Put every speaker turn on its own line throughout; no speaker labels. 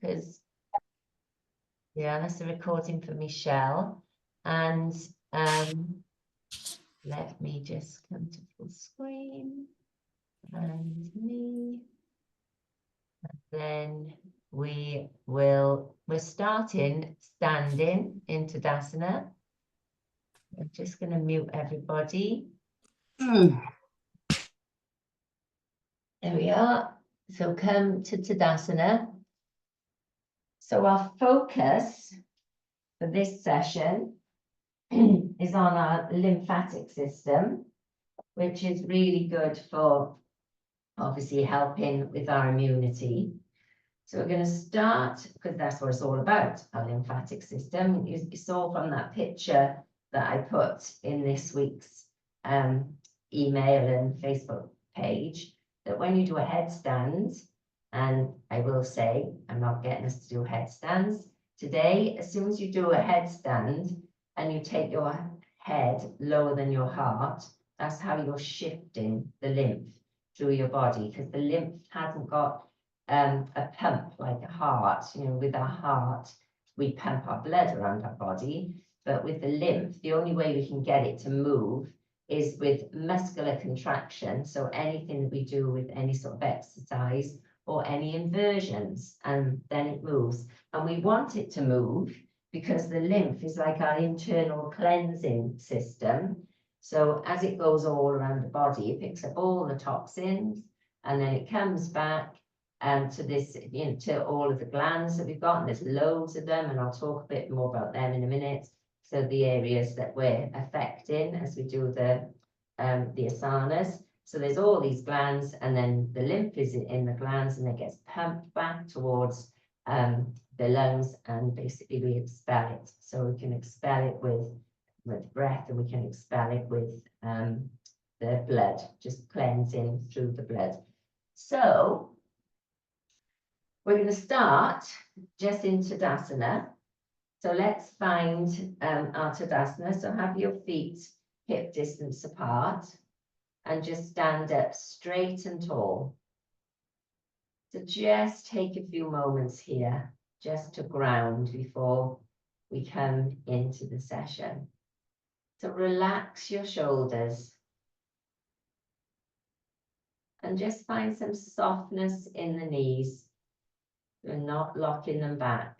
because, yeah, that's a recording for Michelle. And let me just come to full screen. And me. And then we're starting standing in Tadasana. I'm just going to mute everybody. There we are. So come to Tadasana. So our focus for this session is on our lymphatic system, which is really good for obviously helping with our immunity. So we're going to start, because that's what it's all about, our lymphatic system. You saw from that picture that I put in this week's email and Facebook page, that when you do a headstand, and I will say, I'm not getting us to do headstands today, as soon as you do a headstand and you take your head lower than your heart, that's how you're shifting the lymph through your body, because the lymph hasn't got a pump like a heart. You know, with our heart, we pump our blood around our body, but with the lymph, the only way we can get it to move is with muscular contraction. So anything that we do with any sort of exercise or any inversions, and then it moves. And we want it to move because the lymph is like our internal cleansing system. So as it goes all around the body, it picks up all the toxins, and then it comes back to this, you know, to all of the glands that we've got, and there's loads of them, and I'll talk a bit more about them in a minute. So the areas that we're affecting as we do the asanas. So there's all these glands, and then the lymph is in the glands, and it gets pumped back towards the lungs, and basically we expel it. So we can expel it with breath, and we can expel it with the blood, just cleansing through the blood. So we're going to start just in Tadasana. So let's find our Tadasana. So have your feet hip distance apart and just stand up straight and tall. So just take a few moments here just to ground before we come into the session. So relax your shoulders and just find some softness in the knees. We're not locking them back.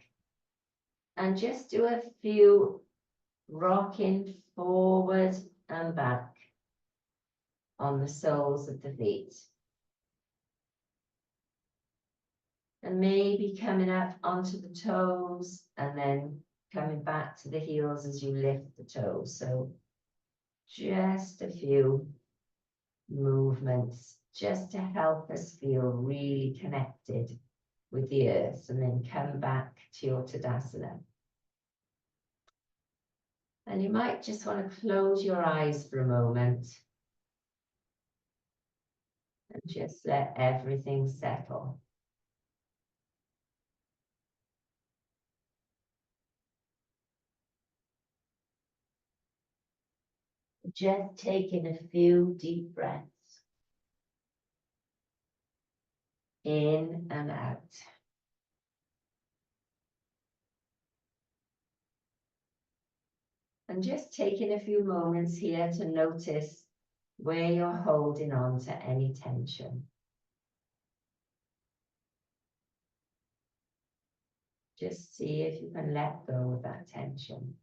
And just do a few rocking forward and back on the soles of the feet. And maybe coming up onto the toes and then coming back to the heels as you lift the toes. So just a few movements just to help us feel really connected with the earth, and then come back to your Tadasana. And you might just want to close your eyes for a moment and just let everything settle. Just taking a few deep breaths in and out. And just taking a few moments here to notice where you're holding on to any tension. Just see if you can let go of that tension.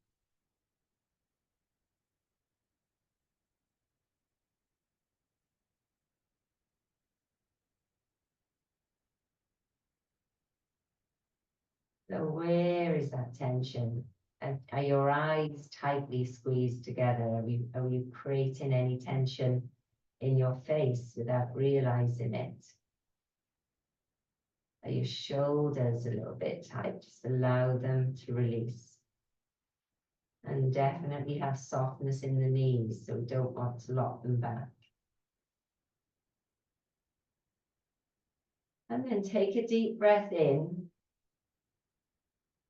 So where is that tension? Are your eyes tightly squeezed together? Are you creating any tension in your face without realizing it? Are your shoulders a little bit tight? Just allow them to release. And definitely have softness in the knees, so we don't want to lock them back. And then take a deep breath in.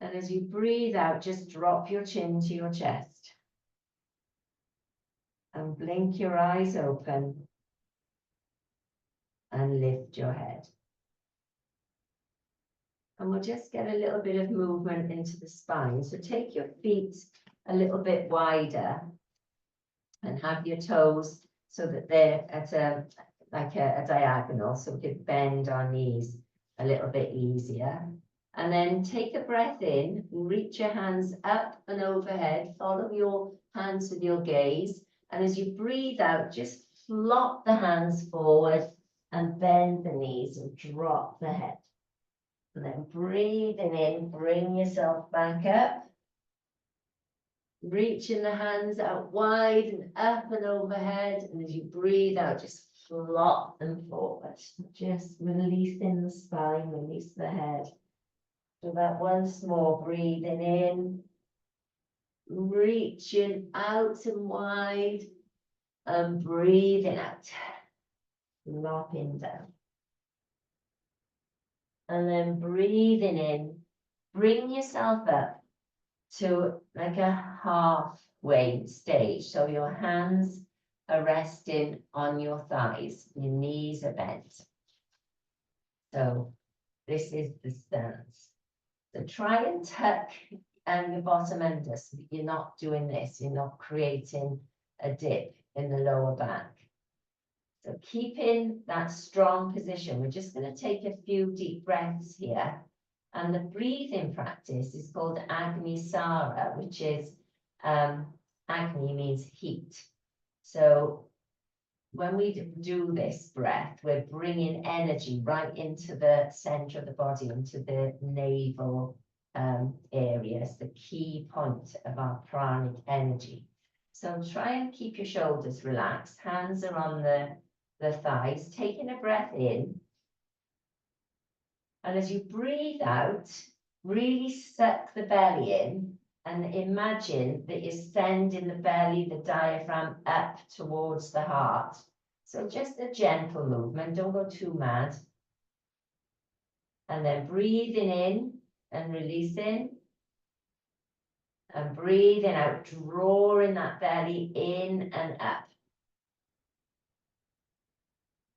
And as you breathe out, just drop your chin to your chest. And blink your eyes open. And lift your head. And we'll just get a little bit of movement into the spine. So take your feet a little bit wider and have your toes so that they're at a diagonal, so we could bend our knees a little bit easier. And then take a breath in, reach your hands up and overhead, follow your hands with your gaze. And as you breathe out, just flop the hands forward and bend the knees and drop the head. And then breathing in, bring yourself back up. Reaching the hands out wide and up and overhead. And as you breathe out, just flop them forward. Just releasing the spine, release the head. Do that once more, breathing in. Reaching out and wide. And breathing out. Flopping down. And then breathing in. Bring yourself up to like a halfway stage. So your hands are resting on your thighs, your knees are bent. So this is the stance. So try and tuck your bottom under so that you're not doing this, you're not creating a dip in the lower back. So keeping that strong position, we're just going to take a few deep breaths here. And the breathing practice is called Agni Sara, which is, Agni means heat. So when we do this breath, we're bringing energy right into the center of the body, into the navel areas, the key point of our pranic energy. So try and keep your shoulders relaxed, hands are on the thighs, taking a breath in. And as you breathe out, really suck the belly in and imagine that you're sending the belly, the diaphragm up towards the heart. So just a gentle movement, don't go too mad. And then breathing in and releasing. And breathing out, drawing that belly in and up.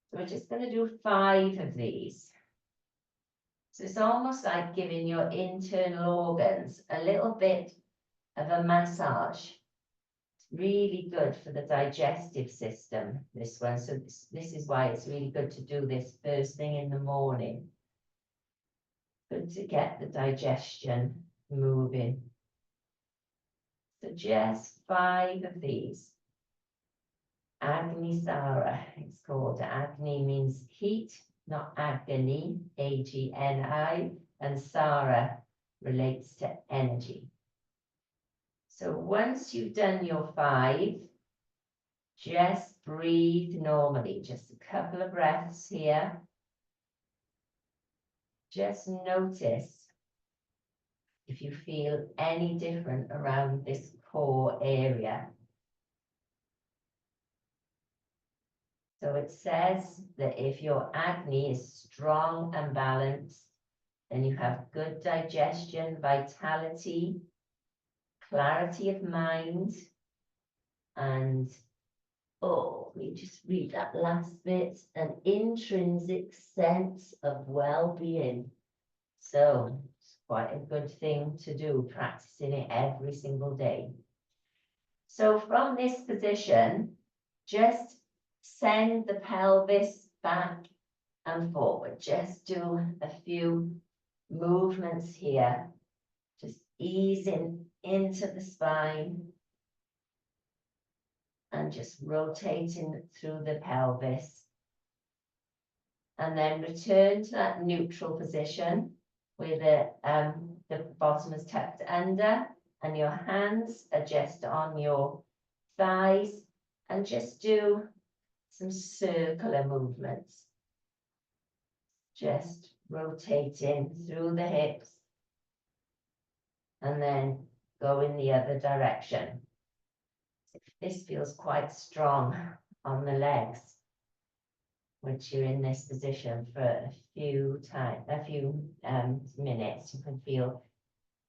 So we're just going to do 5 of these. So it's almost like giving your internal organs a little bit of a massage. It's really good for the digestive system, this one. So this is why it's really good to do this first thing in the morning. Good to get the digestion moving. So just 5 of these. Agni Sara, it's called. Agni means heat, not agony, A-G-N-I, and Sara relates to energy. So once you've done your 5, just breathe normally, just a couple of breaths here. Just notice if you feel any different around this core area. So it says that if your Agni is strong and balanced, then you have good digestion, vitality, clarity of mind, and, we just read that last bit, an intrinsic sense of well-being. So it's quite a good thing to do, practicing it every single day. So from this position, just send the pelvis back and forward. Just do a few movements here, just easing into the spine and just rotating through the pelvis. And then return to that neutral position where the bottom is tucked under and your hands are just on your thighs, and just do some circular movements. Just rotating through the hips and then go in the other direction. This feels quite strong on the legs, which you're in this position for a few minutes. You can feel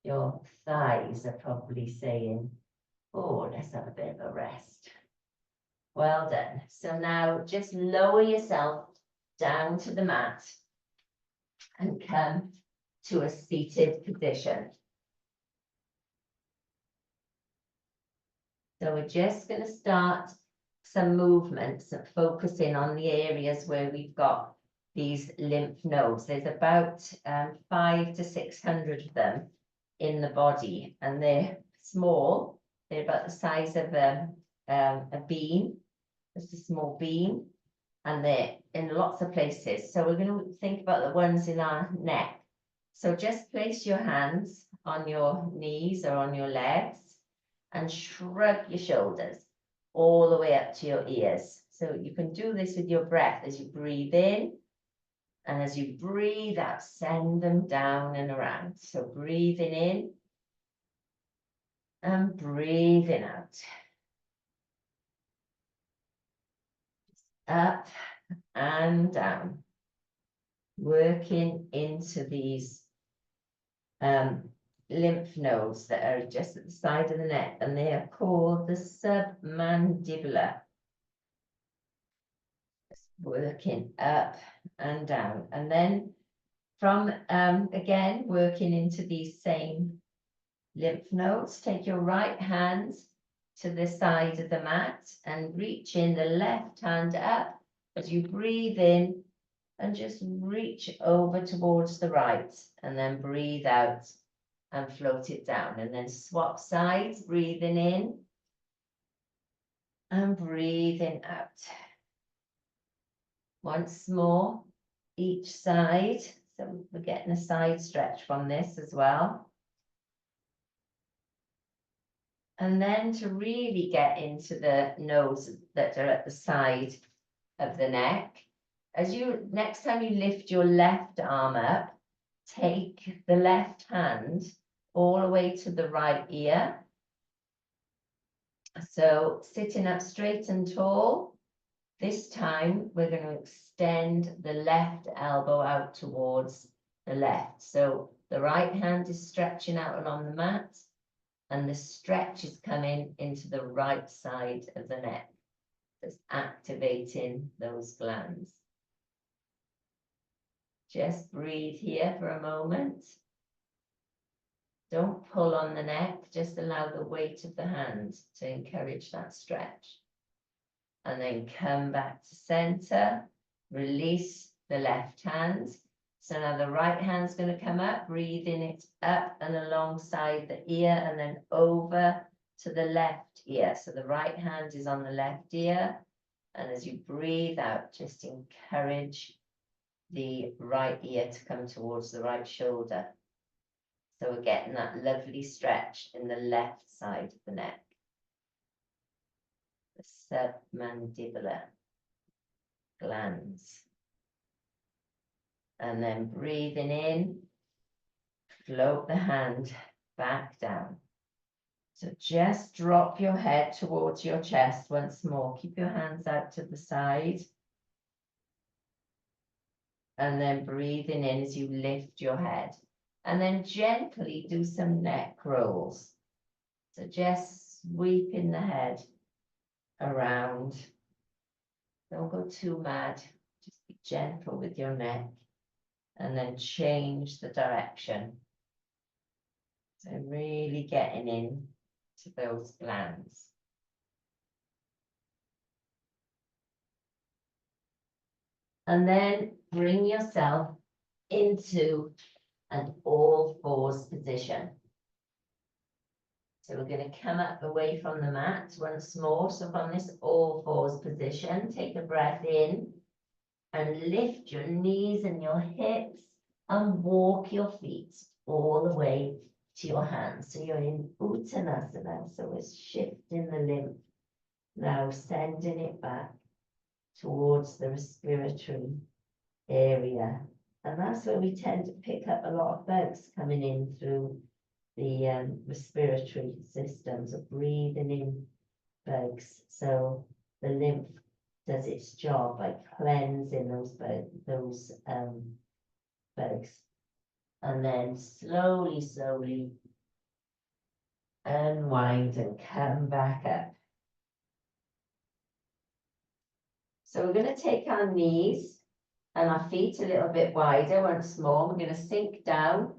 your thighs are probably saying, oh, let's have a bit of a rest. Well done. So now just lower yourself down to the mat and come to a seated position. So we're just going to start some movements and focusing on the areas where we've got these lymph nodes. There's about 500 to 600 of them in the body, and they're small. They're about the size of a bean, just a small bean, and they're in lots of places. So we're going to think about the ones in our neck. So just place your hands on your knees or on your legs and shrug your shoulders all the way up to your ears. So you can do this with your breath as you breathe in, and as you breathe out, send them down and around. So breathing in and breathing out. Up and down. Working into these lymph nodes that are just at the side of the neck, and they are called the submandibular. Working up and down, and then from again working into these same lymph nodes, take your right hand to the side of the mat and reach in the left hand up as you breathe in, and just reach over towards the right, and then breathe out and float it down, and then swap sides, breathing in and breathing out. Once more, each side. So we're getting a side stretch from this as well. And then to really get into the nodes that are at the side of the neck, next time you lift your left arm up, take the left hand all the way to the right ear. So sitting up straight and tall. This time we're going to extend the left elbow out towards the left. So the right hand is stretching out along the mat, and the stretch is coming into the right side of the neck. It's activating those glands. Just breathe here for a moment. Don't pull on the neck, just allow the weight of the hand to encourage that stretch. And then come back to center, release the left hand. So now the right hand's going to come up, breathing it up and alongside the ear, and then over to the left ear. So the right hand is on the left ear, and as you breathe out, just encourage the right ear to come towards the right shoulder. So we're getting that lovely stretch in the left side of the neck. The submandibular glands. And then breathing in, float the hand back down. So just drop your head towards your chest once more. Keep your hands out to the side. And then breathing in as you lift your head. And then gently do some neck rolls. So just sweeping the head around. Don't go too mad. Just be gentle with your neck. And then change the direction. So really getting in to those glands. And then bring yourself into an all fours position. So we're going to come up away from the mat once more. So from this all fours position, take a breath in and lift your knees and your hips and walk your feet all the way to your hands. So you're in Uttanasana. So we're shifting the lymph, now sending it back towards the respiratory area. And that's where we tend to pick up a lot of bugs coming in through the respiratory systems of breathing in bugs. So the lymph does its job by cleansing those bugs. And then slowly unwind and come back up. So we're going to take our knees And our feet a little bit wider once more. We're going to sink down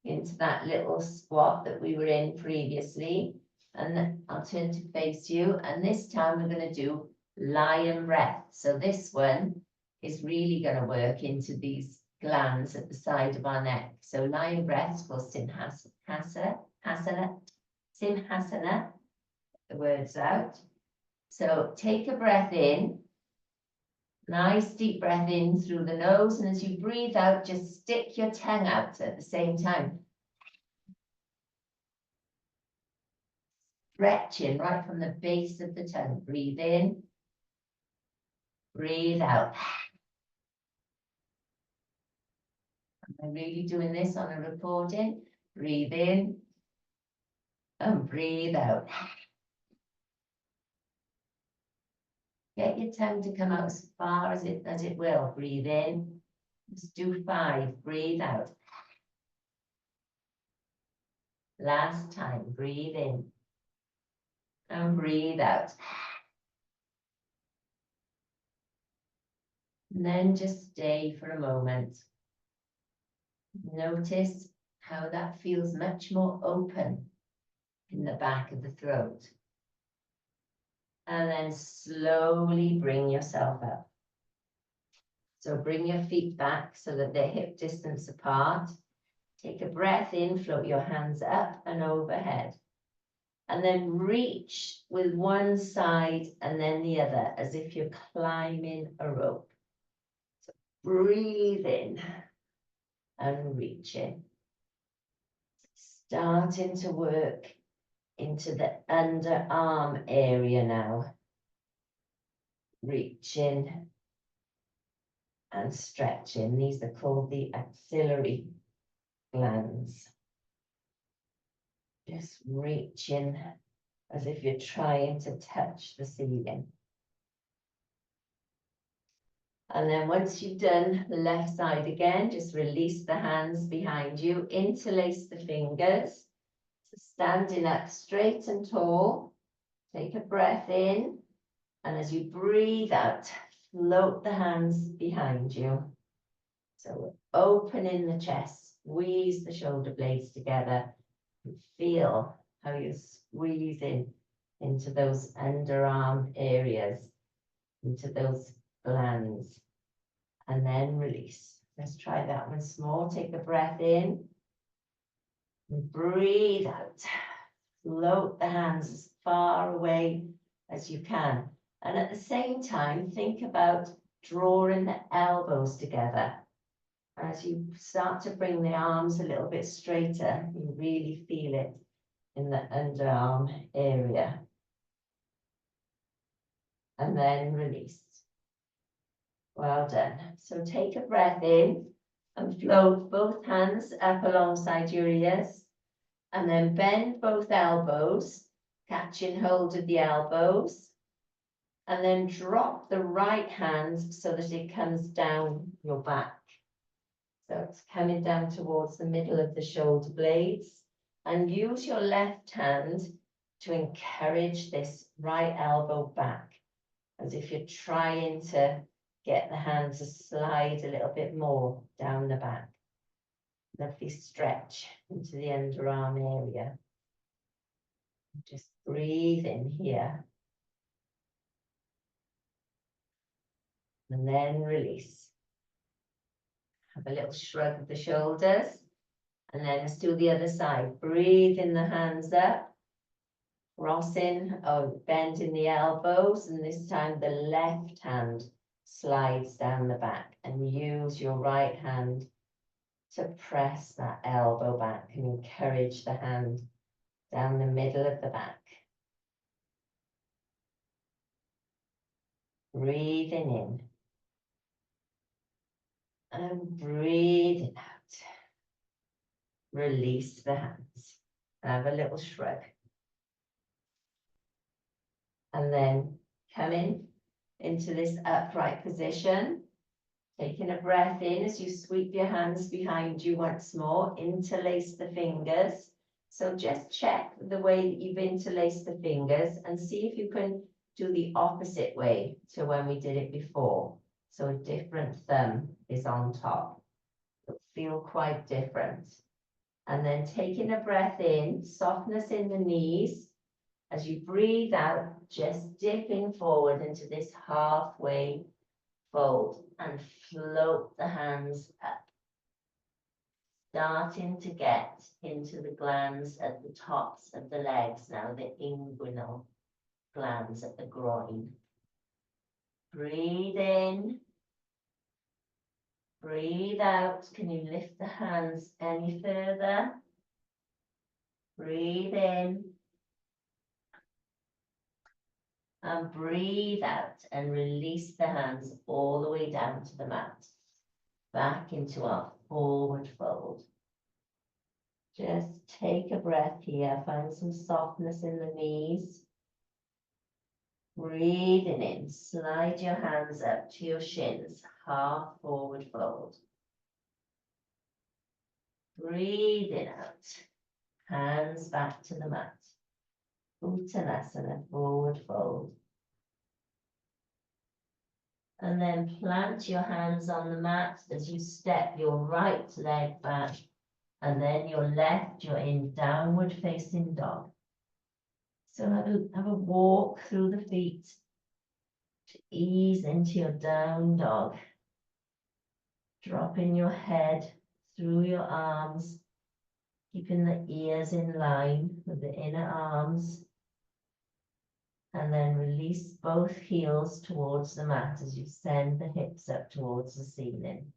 into that little squat that we were in previously. And I'll turn to face you. And this time we're going to do lion breath. So this one is really going to work into these glands at the side of our neck. So lion breath for simhasana, the words out. So take a breath in, nice deep breath in through the nose, and as you breathe out, just stick your tongue out at the same time. Stretching right from the base of the tongue. Breathe in, breathe out. Am I really doing this on a recording? Breathe in and breathe out. Get your tongue to come out as far as it will. Breathe in. Let's do 5. Breathe out. Last time. Breathe in and breathe out. And then just stay for a moment. Notice how that feels much more open in the back of the throat. And then slowly bring yourself up. So bring your feet back so that they're hip distance apart. Take a breath in, float your hands up and overhead. And then reach with one side and then the other, as if you're climbing a rope. So breathe in and reach in. Starting to work into the underarm area now. Reaching and stretching. These are called the axillary glands. Just reaching as if you're trying to touch the ceiling. And then once you've done the left side again, just release the hands behind you, interlace the fingers. So standing up straight and tall, take a breath in, and as you breathe out, float the hands behind you. So we're opening the chest, squeeze the shoulder blades together, and feel how you're squeezing into those underarm areas, into those glands, and then release. Let's try that once more. Take a breath in, and breathe out. Float the hands as far away as you can. And at the same time, think about drawing the elbows together. As you start to bring the arms a little bit straighter, you really feel it in the underarm area. And then release. Well done. So take a breath in and float both hands up alongside your ears. And then bend both elbows, catching hold of the elbows. And then drop the right hand so that it comes down your back. So it's coming down towards the middle of the shoulder blades. And use your left hand to encourage this right elbow back, as if you're trying to get the hand to slide a little bit more down the back. Lovely stretch into the underarm area. Just breathe in here. And then release. Have a little shrug of the shoulders. And then let's do the other side. Breathe in the hands up. Crossing or bending the elbows. And this time the left hand slides down the back. And use your right hand to press that elbow back and encourage the hand down the middle of the back. Breathing in. And breathing out. Release the hands. Have a little shrug. And then coming into this upright position. Taking a breath in as you sweep your hands behind you once more. Interlace the fingers. So just check the way that you've interlaced the fingers and see if you can do the opposite way to when we did it before. So a different thumb is on top. It'll feel quite different. And then taking a breath in, softness in the knees. As you breathe out, just dipping forward into this halfway fold and float the hands up. Starting to get into the glands at the tops of the legs now, the inguinal glands at the groin. Breathe in. Breathe out. Can you lift the hands any further? Breathe in. And breathe out and release the hands all the way down to the mat. Back into our forward fold. Just take a breath here. Find some softness in the knees. Breathing in. Slide your hands up to your shins. Half forward fold. Breathing out. Hands back to the mat. Uttanasana, forward fold. And then plant your hands on the mat as you step your right leg back. And then your left, you're in downward facing dog. So have a walk through the feet to ease into your down dog. Dropping your head through your arms, keeping the ears in line with the inner arms. And then release both heels towards the mat as you send the hips up towards the ceiling.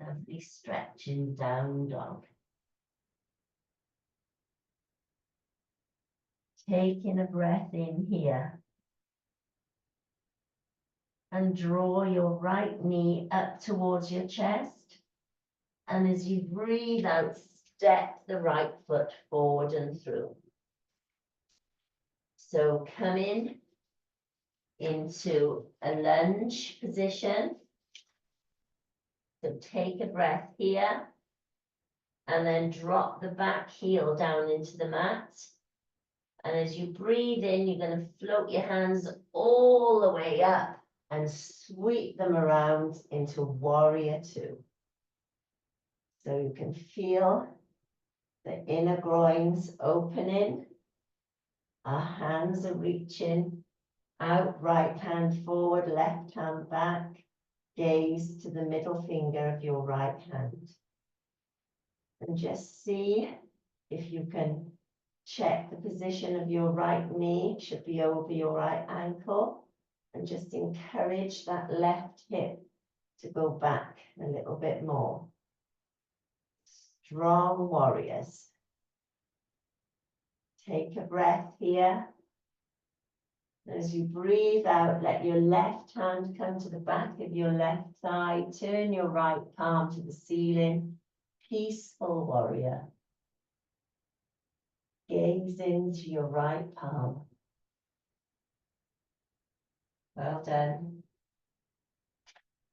Lovely stretching down dog. Taking a breath in here. And draw your right knee up towards your chest. And as you breathe out, step the right foot forward and through. So come into a lunge position. So take a breath here. And then drop the back heel down into the mat. And as you breathe in, you're going to float your hands all the way up and sweep them around into warrior two. So you can feel the inner groins opening. Our hands are reaching out, right hand forward, left hand back. Gaze to the middle finger of your right hand. And just see if you can check the position of your right knee. It should be over your right ankle. And just encourage that left hip to go back a little bit more. Strong warriors. Take a breath here. As you breathe out, let your left hand come to the back of your left thigh. Turn your right palm to the ceiling. Peaceful warrior. Gaze into your right palm. Well done.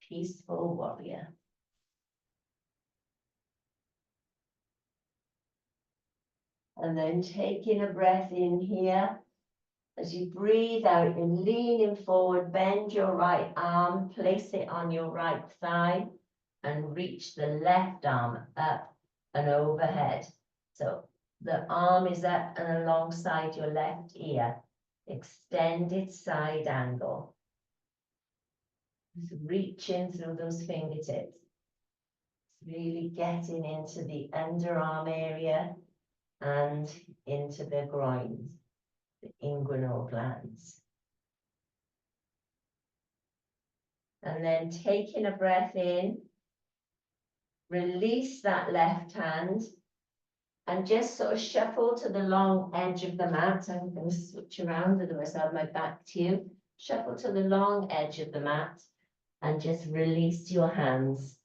Peaceful warrior. And then taking a breath in here. As you breathe out, you're leaning forward, bend your right arm, place it on your right thigh, and reach the left arm up and overhead. So the arm is up and alongside your left ear. Extended side angle. Just reaching through those fingertips. Really getting into the underarm area and into the groins. The inguinal glands. And then taking a breath in, release that left hand and just sort of shuffle to the long edge of the mat. I'm going to switch around, otherwise I'll have my back to you. Shuffle to the long edge of the mat and just release your hands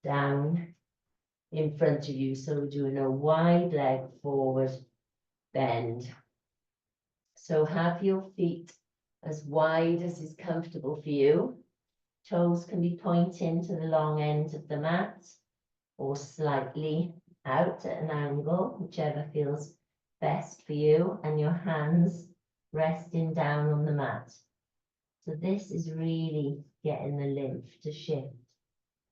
down in front of you. So we're doing a wide leg forward bend. So have your feet as wide as is comfortable for you. Toes can be pointing to the long end of the mat or slightly out at an angle, whichever feels best for you, and your hands resting down on the mat. So this is really getting the lymph to shift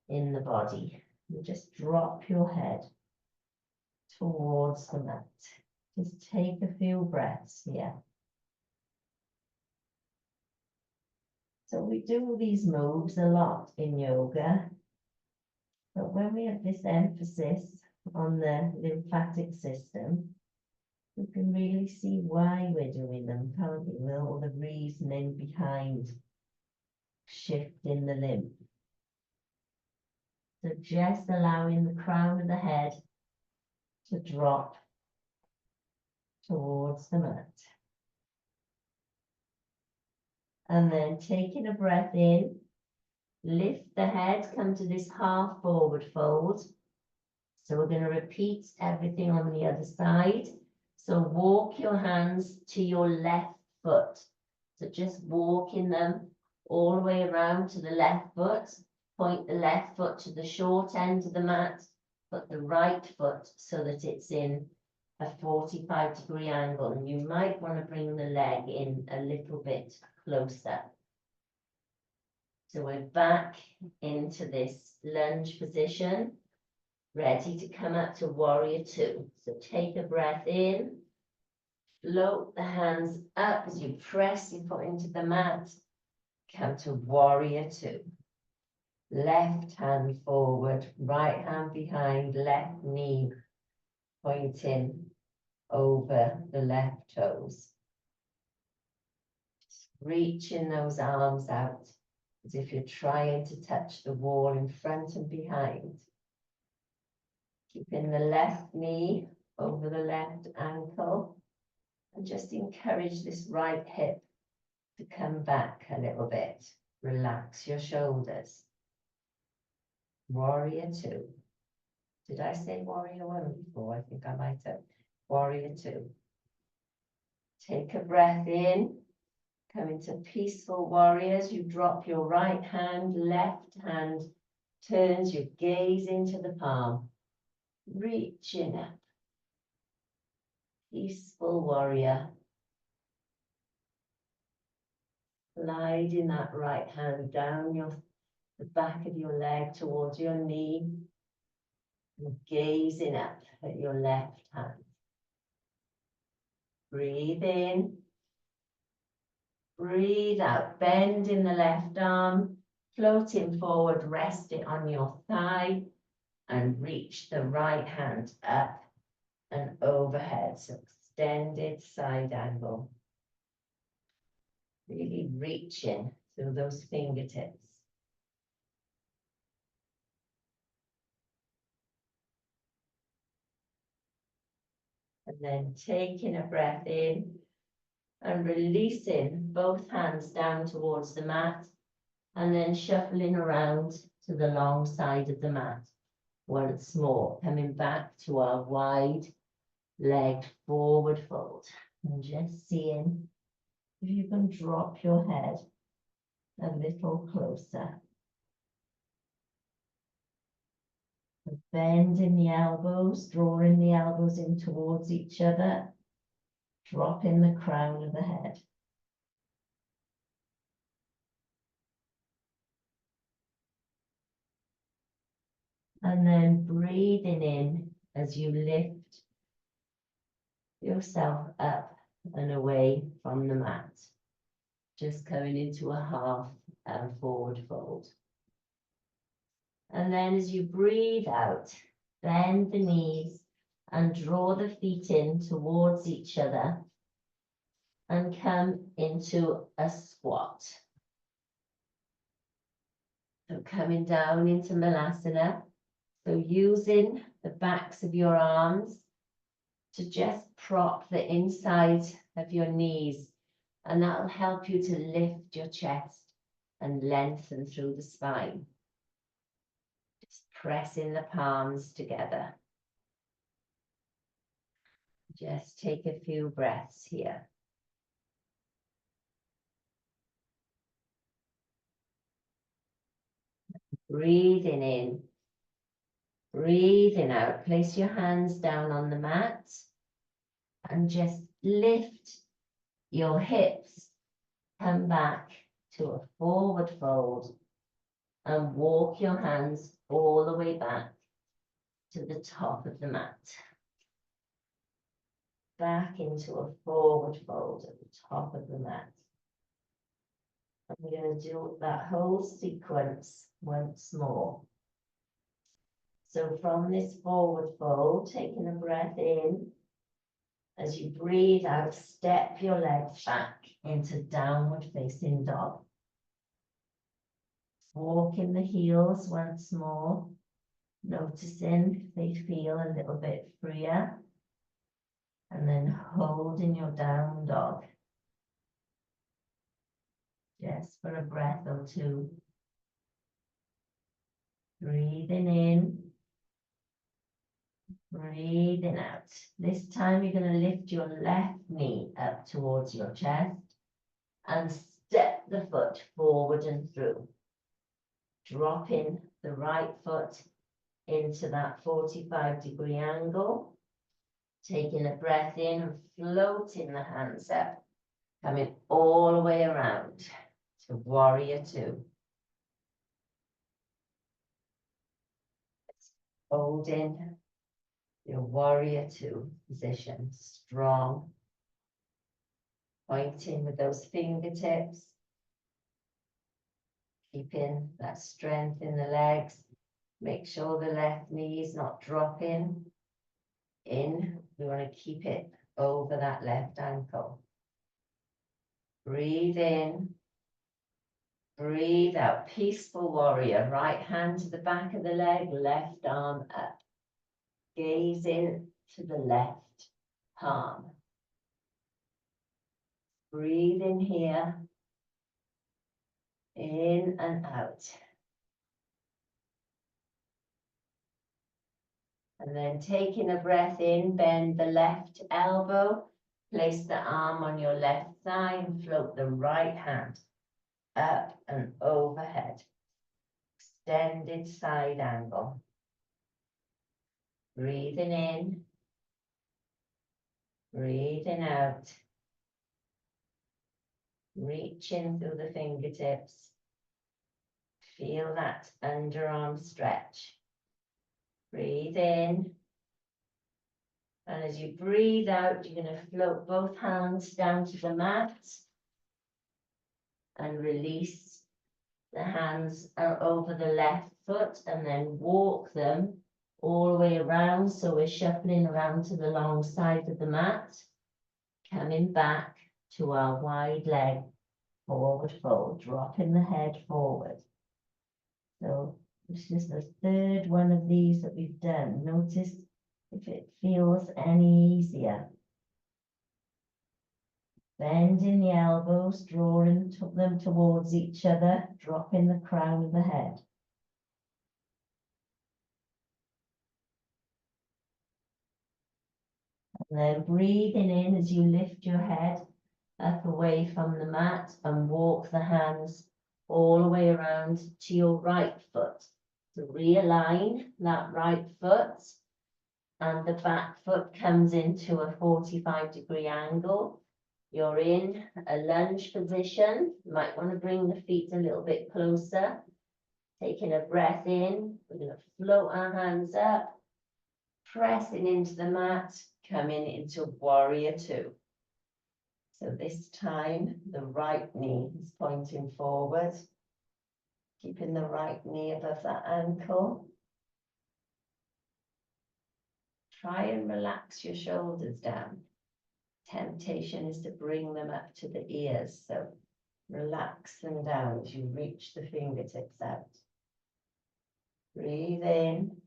in the body. And just drop your head towards the mat. Just take a few breaths here. So we do these moves a lot in yoga, but when we have this emphasis on the lymphatic system, you can really see why we're doing them, can't you? With all the reasoning behind shifting the lymph. So just allowing the crown of the head to drop towards the mat. And then taking a breath in, lift the head, come to this half forward fold. So we're going to repeat everything on the other side. So walk your hands to your left foot. So just walking them all the way around to the left foot. Point the left foot to the short end of the mat, but the right foot so that it's in a 45-degree angle. And you might want to bring the leg in a little bit closer. So we're back into this lunge position, ready to come up to warrior two. So take a breath in, float the hands up as you press your foot into the mat. Come to warrior two. Left hand forward, right hand behind, left knee pointing over the left toes. Just reaching those arms out as if you're trying to touch the wall in front and behind. Keeping the left knee over the left ankle, and just encourage this right hip to come back a little bit. Relax your shoulders. Warrior two. Did I say warrior one before? I think I might have. Warrior two. Take a breath in. Come into peaceful warriors. You drop your right hand, left hand turns your gaze into the palm. Reaching up. Peaceful warrior. Sliding that right hand down the back of your leg towards your knee. And gazing up at your left hand. Breathe in. Breathe out. Bend in the left arm. Floating forward, rest it on your thigh. And reach the right hand up and overhead. So extended side angle. Really reaching through those fingertips. And then taking a breath in and releasing both hands down towards the mat, and then shuffling around to the long side of the mat. Once more, coming back to our wide legged forward fold, and just seeing if you can drop your head a little closer. Bending the elbows, drawing the elbows in towards each other, dropping the crown of the head. And then breathing in as you lift yourself up and away from the mat. Just coming into a half and forward fold. And then as you breathe out, bend the knees and draw the feet in towards each other and come into a squat. So coming down into Malasana. So using the backs of your arms to just prop the inside of your knees, and that will help you to lift your chest and lengthen through the spine. Just pressing the palms together. Just take a few breaths here. Breathing in, breathing out. Place your hands down on the mat and just lift your hips. Come back to a forward fold and walk your hands all the way back to the top of the mat. Back into a forward fold at the top of the mat. And we're going to do that whole sequence once more. So from this forward fold, taking a breath in, as you breathe out, step your legs back into downward facing dog. Walking the heels once more, noticing if they feel a little bit freer, and then holding your down dog. Just for a breath or two. Breathing in, breathing out. This time you're going to lift your left knee up towards your chest and step the foot forward and through. Dropping the right foot into that 45-degree angle. Taking a breath in and floating the hands up. Coming all the way around to warrior two. Holding your warrior two position, strong. Pointing with those fingertips. Keeping that strength in the legs. Make sure the left knee is not dropping in. We want to keep it over that left ankle. Breathe in. Breathe out. Peaceful warrior. Right hand to the back of the leg, left arm up. Gazing to the left palm. Breathe in here. In and out. And then taking a breath in, bend the left elbow, place the arm on your left thigh and float the right hand up and overhead. Extended side angle. Breathing in, breathing out. Reaching through the fingertips. Feel that underarm stretch. Breathe in. And as you breathe out, you're going to float both hands down to the mat and release the hands over the left foot and then walk them all the way around. So we're shuffling around to the long side of the mat, coming back to our wide leg forward fold, dropping the head forward. So this is the third one of these that we've done. Notice if it feels any easier. Bending the elbows, drawing them towards each other, dropping the crown of the head. And then breathing in as you lift your head up away from the mat and walk the hands all the way around to your right foot. So realign that right foot and the back foot comes into a 45-degree angle. You're in a lunge position. You might want to bring the feet a little bit closer. Taking a breath in, we're going to float our hands up, pressing into the mat, coming into warrior two. So this time, the right knee is pointing forward, keeping the right knee above that ankle. Try and relax your shoulders down. Temptation is to bring them up to the ears, so relax them down as you reach the fingertips out. Breathe in.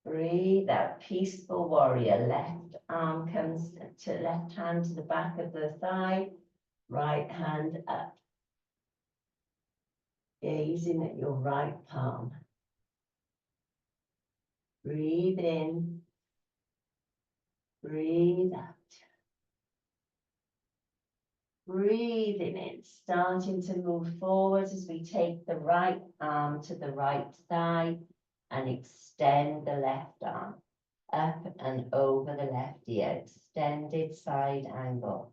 Breathe out. Peaceful warrior. Left arm comes to left hand to the back of the thigh. Right hand up. Gazing at your right palm. Breathe in. Breathe out. Breathing in, starting to move forward as we take the right arm to the right thigh and extend the left arm up and over the left ear, extended side angle.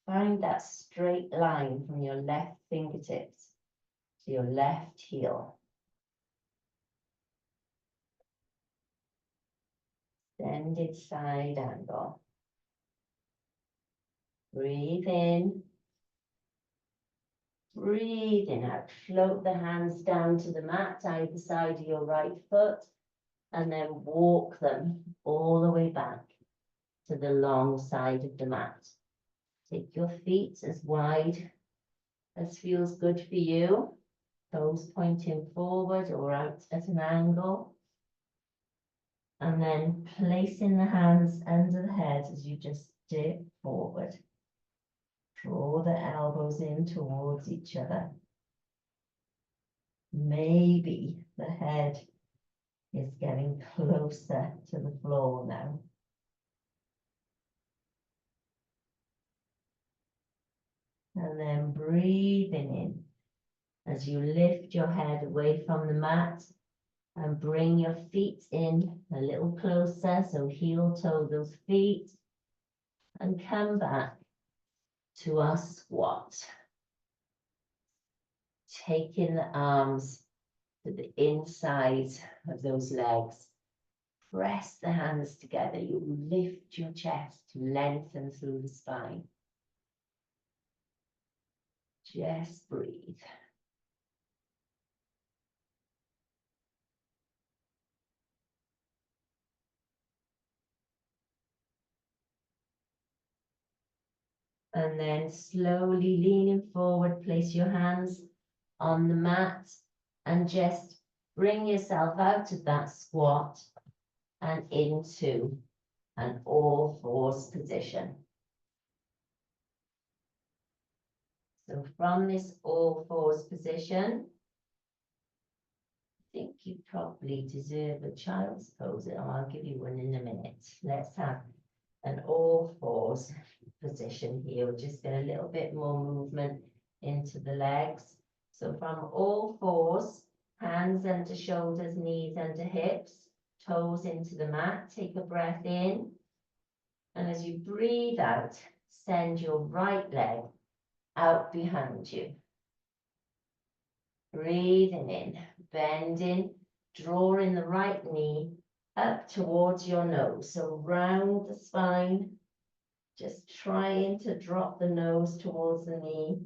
Find that straight line from your left fingertips to your left heel. Extended side angle. Breathe in. Breathing out. Float the hands down to the mat, either side of your right foot, and then walk them all the way back to the long side of the mat. Take your feet as wide as feels good for you. Toes pointing forward or out at an angle. And then placing the hands under the head as you just dip forward. Draw the elbows in towards each other. Maybe the head is getting closer to the floor now. And then breathing in as you lift your head away from the mat and bring your feet in a little closer. So heel toe those feet and come back to our squat. Taking the arms to the inside of those legs. Press the hands together. You lift your chest to lengthen through the spine. Just breathe. And then slowly leaning forward, place your hands on the mat and just bring yourself out of that squat and into an all fours position. So from this all fours position, I think you probably deserve a child's pose. I'll give you one in a minute. Let's have an all fours position here. We'll just get a little bit more movement into the legs. So from all fours, hands under shoulders, knees under hips, toes into the mat. Take a breath in. And as you breathe out, send your right leg out behind you. Breathing in, bending, drawing the right knee up towards your nose. So round the spine, just trying to drop the nose towards the knee.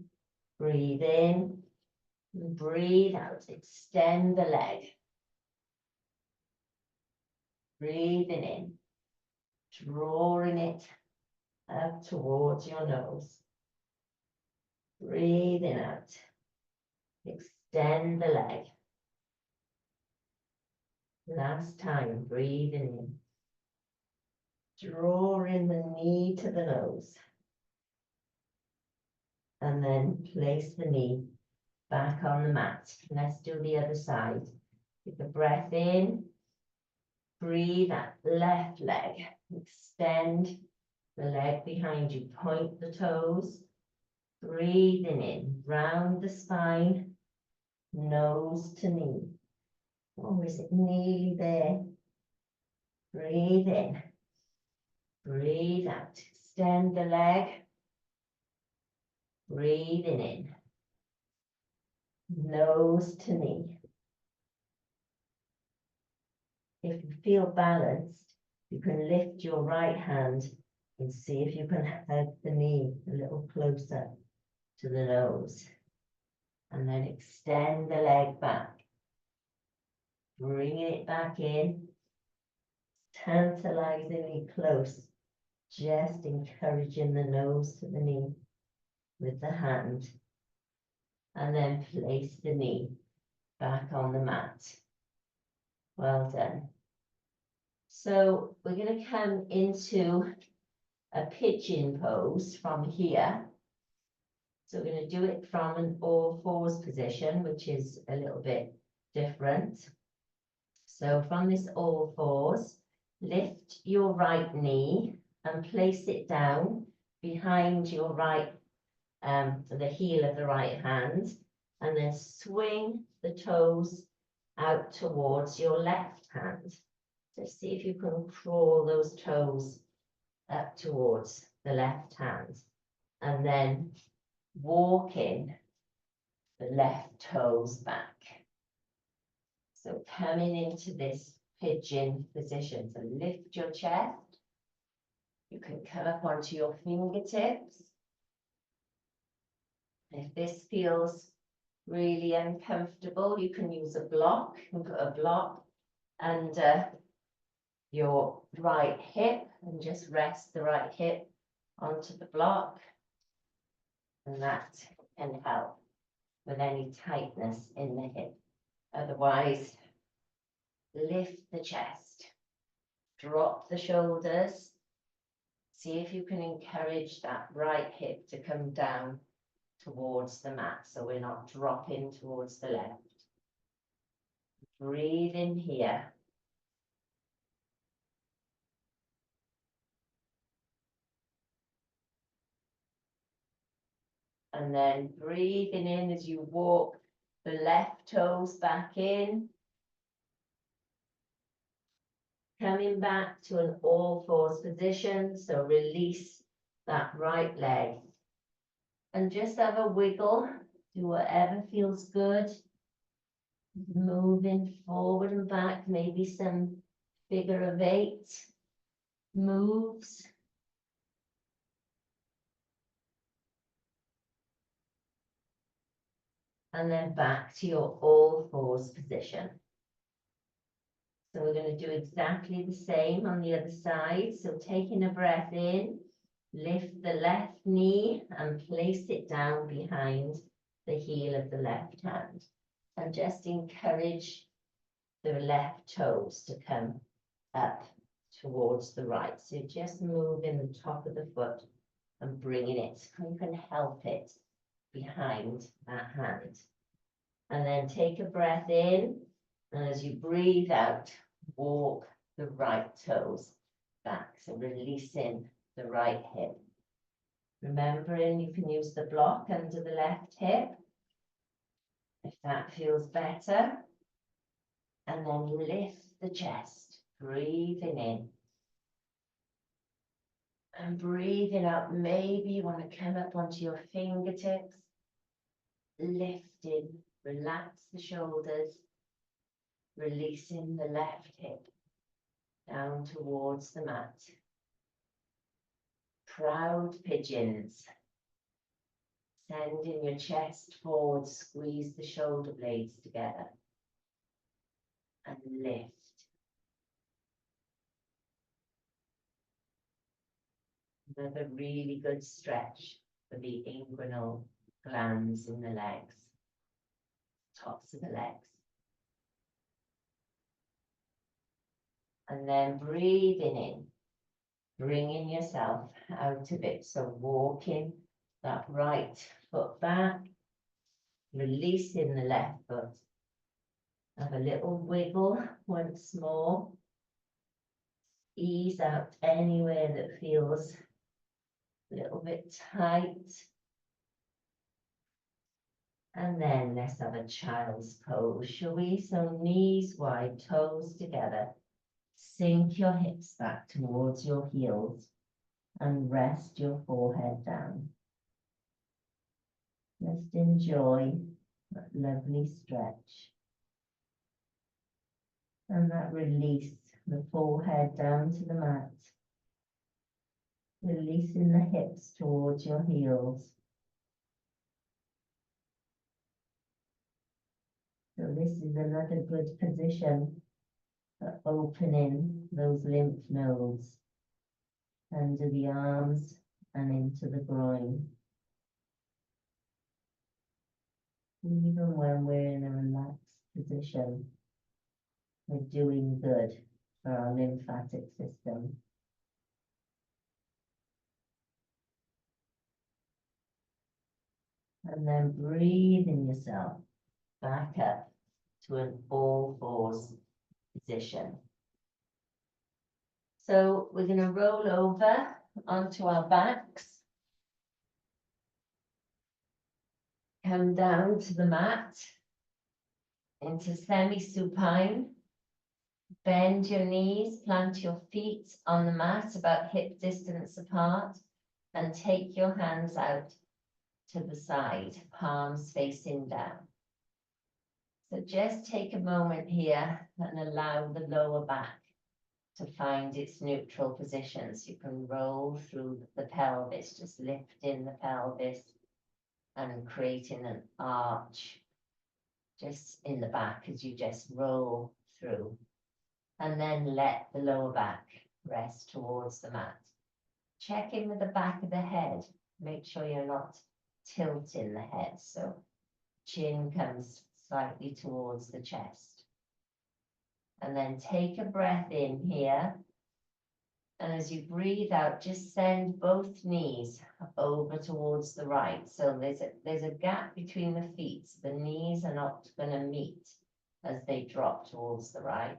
Breathe in, breathe out, extend the leg. Breathing in, drawing it up towards your nose. Breathing out, extend the leg. Last time, breathing in, drawing the knee to the nose. And then place the knee back on the mat. Let's do the other side. Take a breath in, breathe out, left leg, extend the leg behind you, point the toes, breathing in, round the spine, nose to knee. Oh, is it nearly there? Breathe in, breathe out, extend the leg, breathing in, nose to knee. If you feel balanced, you can lift your right hand and see if you can hug the knee a little closer to the nose. And then extend the leg back. Bringing it back in. Tantalizingly close. Just encouraging the nose to the knee with the hand. And then place the knee back on the mat. Well done. So we're going to come into a pigeon pose from here. So we're going to do it from an all fours position, which is a little bit different. So from this all fours, lift your right knee and place it down behind your right, the heel of the right hand, and then swing the toes out towards your left hand. So see if you can crawl those toes up towards the left hand, and then walk in the left toes back. So coming into this pigeon position, so lift your chest. You can come up onto your fingertips. If this feels really uncomfortable, you can use a block. You can put a block under your right hip and just rest the right hip onto the block. And that can help with any tightness in the hip. Otherwise, lift the chest, drop the shoulders. See if you can encourage that right hip to come down towards the mat, so we're not dropping towards the left. Breathe in here. And then breathing in as you walk the left toes back in. Coming back to an all fours position, so release that right leg. And just have a wiggle, do whatever feels good. Moving forward and back, maybe some figure of 8 moves. And then back to your all fours position. So we're going to do exactly the same on the other side. So taking a breath in, lift the left knee and place it down behind the heel of the left hand. And just encourage the left toes to come up towards the right. So just moving the top of the foot and bringing it. You can help it behind that hand. And then take a breath in. And as you breathe out, walk the right toes back. So releasing the right hip. Remembering you can use the block under the left hip, if that feels better. And then lift the chest, breathing in. And breathing out, maybe you want to come up onto your fingertips. Lifting, relax the shoulders. Releasing the left hip down towards the mat. Proud pigeons. Sending your chest forward, squeeze the shoulder blades together. And lift. Another really good stretch for the inguinal glands in the legs, tops of the legs. And then breathing in, bringing yourself out of it. So walking that right foot back, releasing the left foot. Have a little wiggle once more. Ease out anywhere that feels a little bit tight. And then let's have a child's pose, shall we? So knees wide, toes together. Sink your hips back towards your heels and rest your forehead down. Just enjoy that lovely stretch. And that release, the forehead down to the mat. Releasing the hips towards your heels. So this is another good position for opening those lymph nodes under the arms and into the groin. Even when we're in a relaxed position, we're doing good for our lymphatic system. And then breathing yourself back up to an all fours position. So we're going to roll over onto our backs. Come down to the mat into semi-supine. Bend your knees, plant your feet on the mat about hip distance apart, and take your hands out to the side, palms facing down. So just take a moment here and allow the lower back to find its neutral position. So you can roll through the pelvis, just lifting the pelvis and creating an arch just in the back as you just roll through. And then let the lower back rest towards the mat. Check in with the back of the head. Make sure you're not tilting the head. So chin comes slightly towards the chest. And then take a breath in here. And as you breathe out, just send both knees over towards the right. So there's a gap between the feet. The knees are not going to meet as they drop towards the right.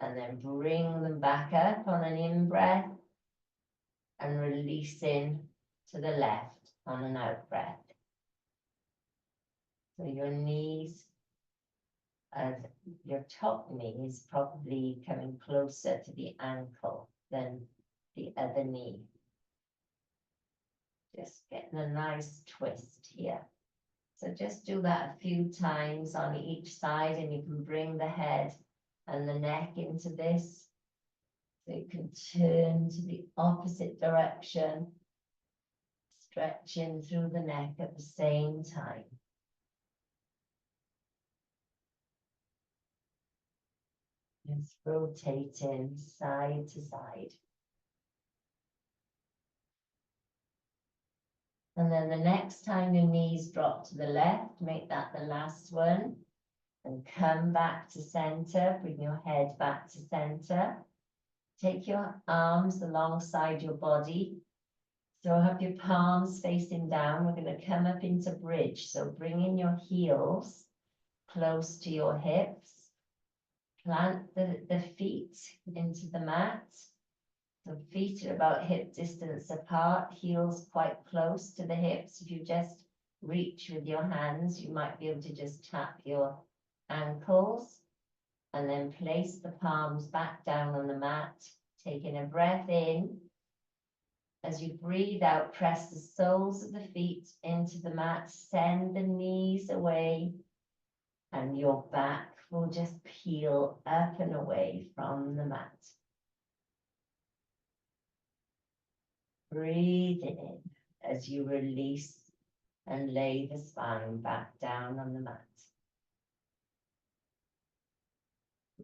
And then bring them back up on an in-breath and releasing to the left on an out-breath. So your knees, your top knee is probably coming closer to the ankle than the other knee. Just getting a nice twist here. So just do that a few times on each side, and you can bring the head and the neck into this. So you can turn to the opposite direction, stretching through the neck at the same time. Just rotating side to side. And then the next time your knees drop to the left, make that the last one. And come back to center, bring your head back to center. Take your arms alongside your body. So have your palms facing down. We're going to come up into bridge. So bring in your heels close to your hips. Plant the feet into the mat. So feet are about hip distance apart, heels quite close to the hips. If you just reach with your hands, you might be able to just tap your ankles and then place the palms back down on the mat, taking a breath in. As you breathe out, press the soles of the feet into the mat, send the knees away, and your back will just peel up and away from the mat. Breathe in as you release and lay the spine back down on the mat.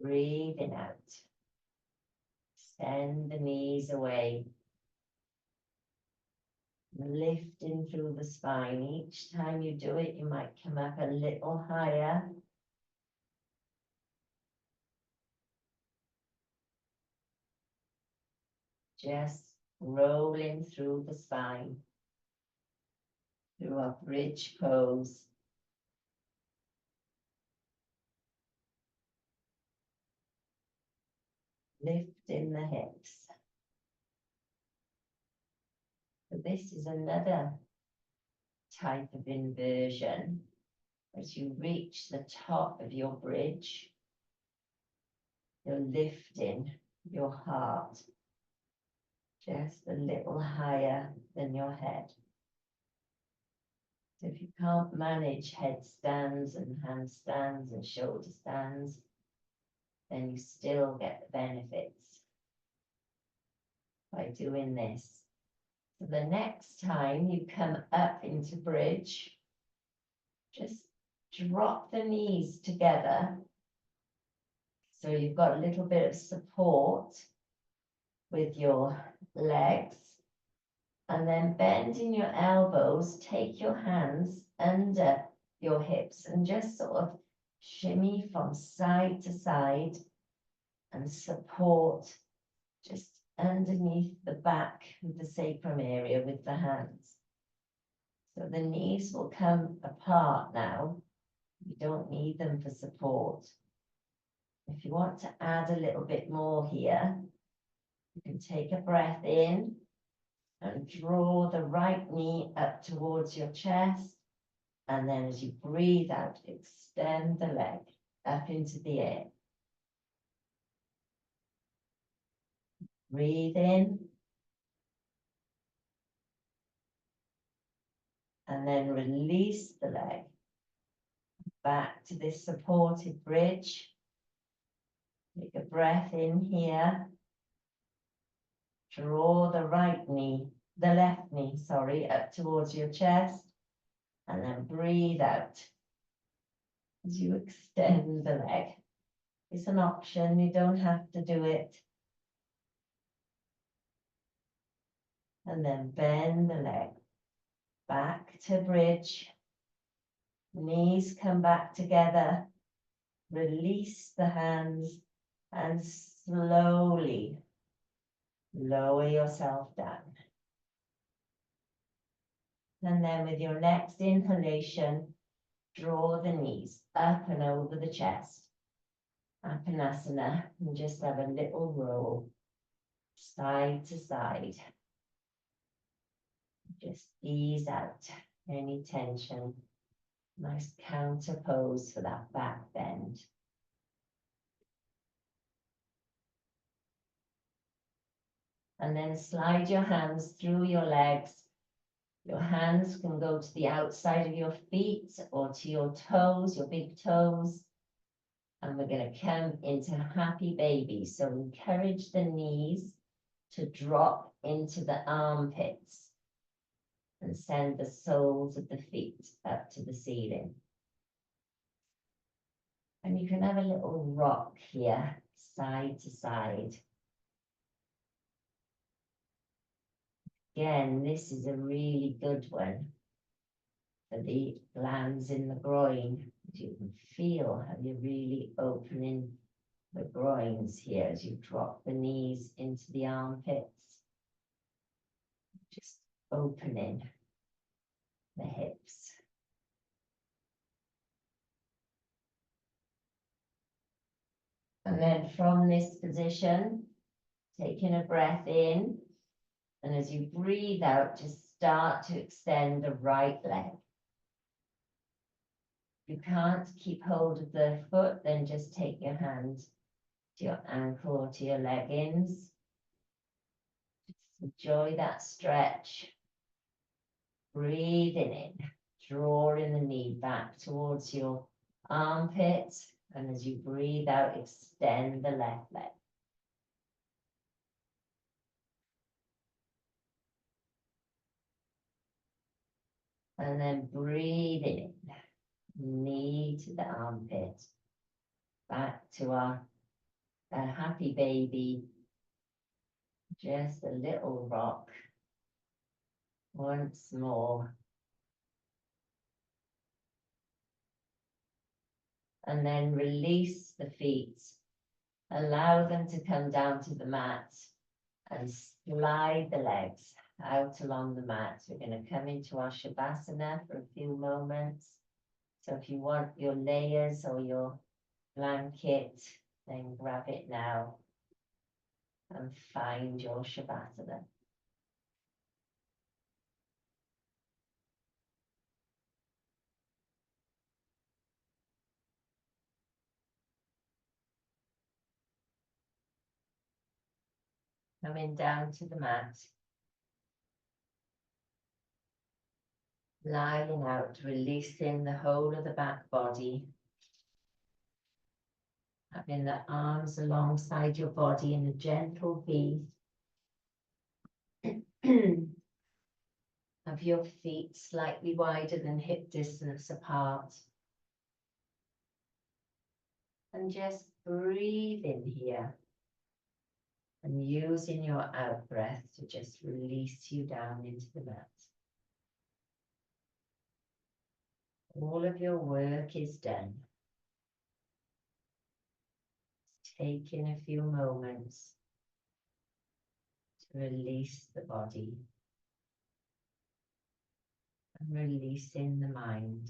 Breathing out. Send the knees away. Lifting through the spine. Each time you do it, you might come up a little higher. Just rolling through the spine. Through a bridge pose. Lifting the hips. So this is another type of inversion. As you reach the top of your bridge, you're lifting your heart just a little higher than your head. So if you can't manage headstands and handstands and shoulder stands, then you still get the benefits by doing this. So the next time you come up into bridge, just drop the knees together. So you've got a little bit of support with your legs. And then bending your elbows, take your hands under your hips and just sort of shimmy from side to side and support just underneath the back of the sacrum area with the hands. So the knees will come apart now. You don't need them for support. If you want to add a little bit more here, you can take a breath in and draw the right knee up towards your chest. And then as you breathe out, extend the leg up into the air. Breathe in. And then release the leg back to this supported bridge. Take a breath in here. Draw the left knee, sorry, up towards your chest. And then breathe out as you extend the leg. It's an option, you don't have to do it. And then bend the leg back to bridge. Knees come back together. Release the hands and slowly lower yourself down. And then with your next inhalation, draw the knees up and over the chest. Apanasana, and just have a little roll side to side. Just ease out any tension. Nice counter pose for that back bend. And then slide your hands through your legs. Your hands can go to the outside of your feet or to your toes, your big toes. And we're going to come into happy baby. So encourage the knees to drop into the armpits and send the soles of the feet up to the ceiling. And you can have a little rock here, side to side. Again, this is a really good one for the glands in the groin. You can feel how you're really opening the groins here as you drop the knees into the armpits. Just opening the hips. And then from this position, taking a breath in, and as you breathe out, just start to extend the right leg. If you can't keep hold of the foot, then just take your hand to your ankle or to your leggings. Just enjoy that stretch. Breathing in, drawing the knee back towards your armpit. And as you breathe out, extend the left leg. And then breathing in, knee to the armpit. Back to our happy baby. Just a little rock. Once more. And then release the feet. Allow them to come down to the mat and slide the legs out along the mat. We're going to come into our Shavasana for a few moments. So if you want your layers or your blanket, then grab it now and find your Shavasana. Coming down to the mat. Lying out, releasing the whole of the back body. Having the arms alongside your body in a gentle V. Have your feet slightly wider than hip distance apart. And just breathe in here. And using your out breath to just release you down into the mat. All of your work is done. Taking a few moments to release the body and releasing the mind.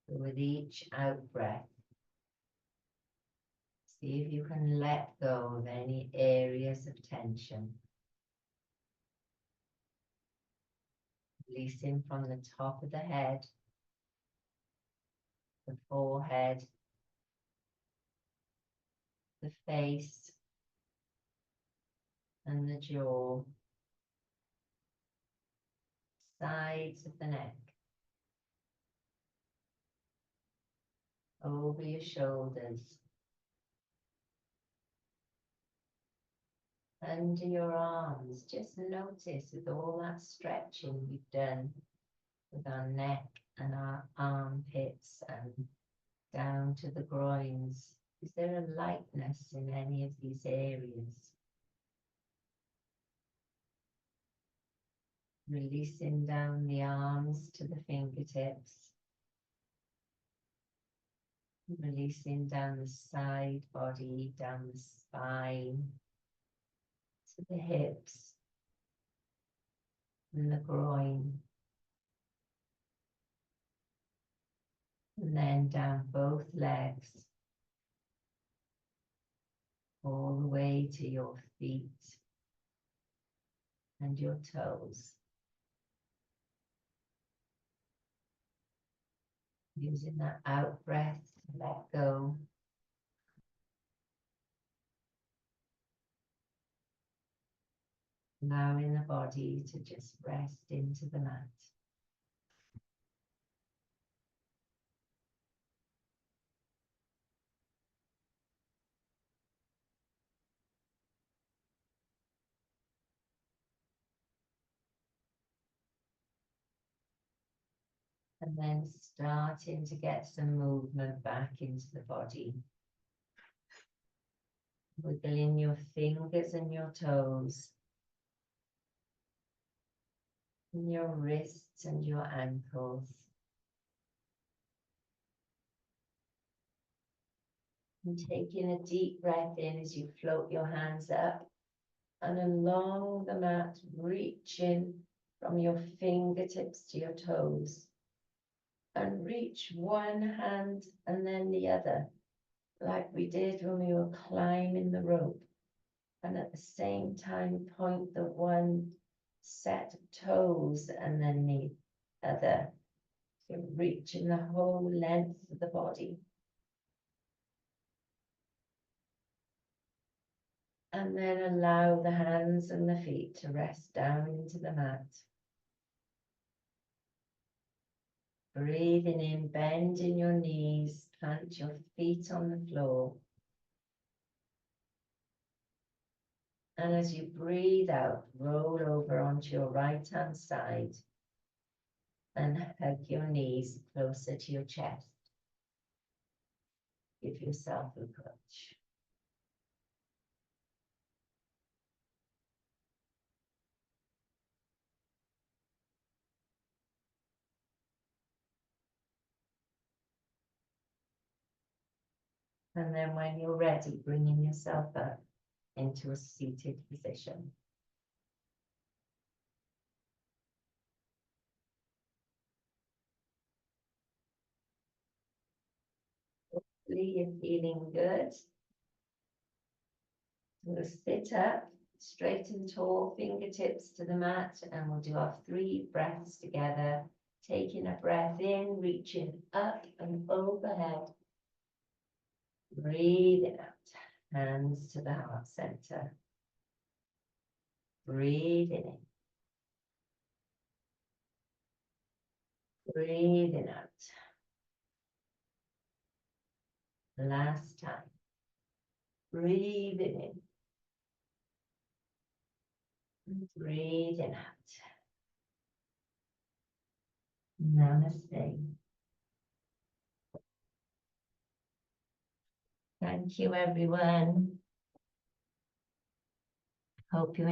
So with each out breath, see if you can let go of any areas of tension. Releasing from the top of the head, the forehead, the face, and the jaw. sides of the neck, over your shoulders, under your arms. Just notice with all that stretching we've done with our neck and our armpits and down to the groins. Is there a lightness in any of these areas? Releasing down the arms to the fingertips. Releasing down the side body, down the spine, to the hips and the groin. And then down both legs, all the way to your feet and your toes. Using that out breath to let go. Allowing the body to just rest into the mat. And then starting to get some movement back into the body. Wiggling your fingers and your toes. And your wrists and your ankles. And taking a deep breath in as you float your hands up and along the mat, reaching from your fingertips to your toes. And reach one hand and then the other, like we did when we were climbing the rope. And at the same time, point the one set of toes and then the other. So reaching the whole length of the body. And then allow the hands and the feet to rest down into the mat. Breathing in, bending your knees, plant your feet on the floor. And as you breathe out, roll over onto your right hand side and hug your knees closer to your chest. Give yourself a push. And then when you're ready, bringing yourself up into a seated position. Hopefully you're feeling good. We'll sit up, straight and tall, fingertips to the mat, and we'll do our 3 breaths together. Taking a breath in, reaching up and overhead. Breathing out, hands to the heart center. Breathing in. Breathing out. Last time. Breathing in. Breathing out. Namaste. Thank you, everyone. Hope you enjoyed.